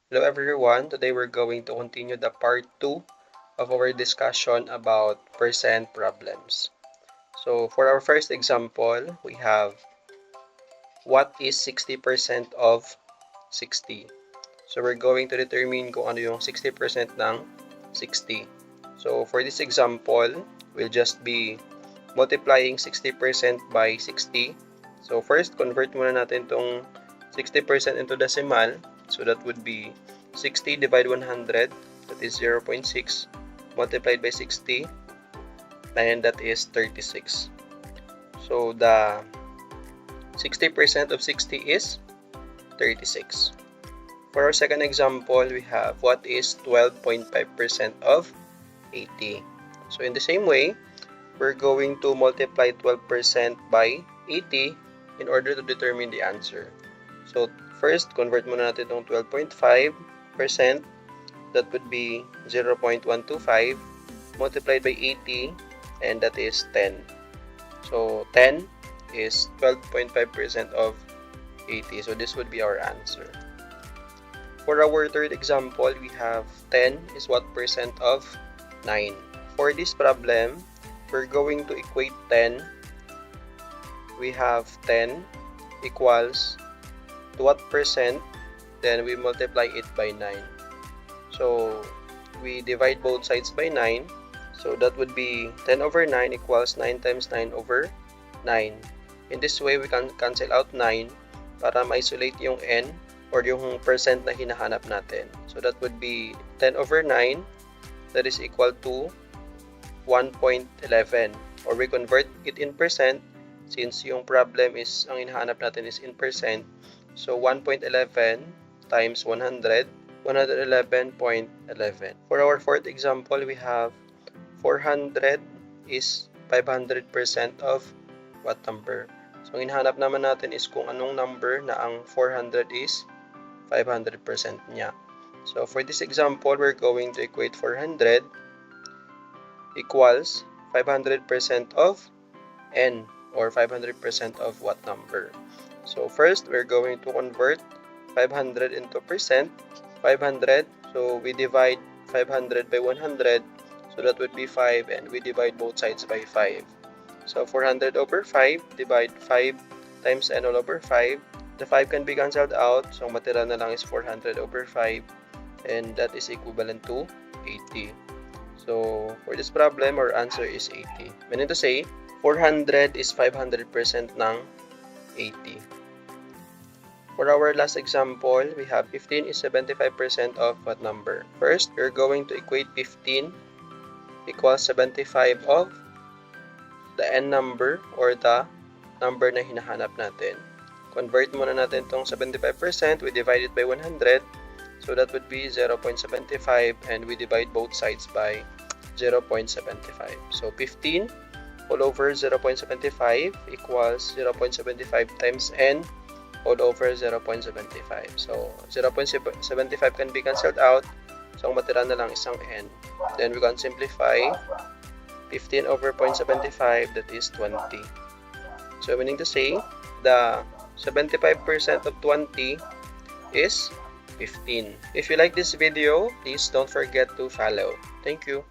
Hello everyone, today we're going to continue the part 2 of our discussion about percent problems. So for our first example, we have what is 60% of 60? So we're going to determine kung ano yung 60% ng 60. So for this example, we'll just be multiplying 60% by 60. So first, convert muna natin tong 60% into decimal. So that would be 60 divided 100, that is 0.6, multiplied by 60, and that is 36. So the 60% of 60 is 36. For our second example, we have what is 12.5% of 80. So in the same way, we're going to multiply 12% by 80 in order to determine the answer. So first, convert muna natin itong 12.5%. That would be 0.125 multiplied by 80, and that is 10. So 10 is 12.5% of 80. So this would be our answer. For our third example, we have 10 is what percent of 9. For this problem, we're going to equate 10. We have 10 equals to what percent, then we multiply it by 9. So we divide both sides by 9. So that would be 10 over 9 equals 9 times 9 over 9. In this way, we can cancel out 9 para ma-isolate yung n or yung percent na hinahanap natin. So that would be 10 over 9, that is equal to 1.11, or we convert it in percent since yung problem is, ang hinahanap natin is in percent. So 1.11 times 100, 111.11. For our fourth example, we have 400 is 500% of what number? So ang hinahanap naman natin is kung anong number na ang 400 is 500% niya. So for this example, we're going to equate 400 equals 500% of n, or 500% of what number. So first, we're going to convert 500 into percent. 500, so we divide 500 by 100, so that would be 5, and we divide both sides by 5. So 400 over 5, divide 5 times n all over 5. The 5 can be cancelled out, so matira na lang is 400 over 5, and that is equivalent to 80. So for this problem, our answer is 80. Meaning to say, 400 is 500% ng 80. For our last example, we have 15 is 75% of what number? First, we're going to equate 15 equals 75 of the n number, or the number na hinahanap natin. Convert muna natin itong 75%, we divide it by 100, so that would be 0.75, and we divide both sides by 0.75. So 15 all over 0.75 equals 0.75 times n all over 0.75. So 0.75 can be cancelled out, so ang matira na lang isang n. Then we can simplify 15 over 0.75, that is 20. So meaning to say, the 75% of 20 is 15. If you like this video, please don't forget to follow. Thank you.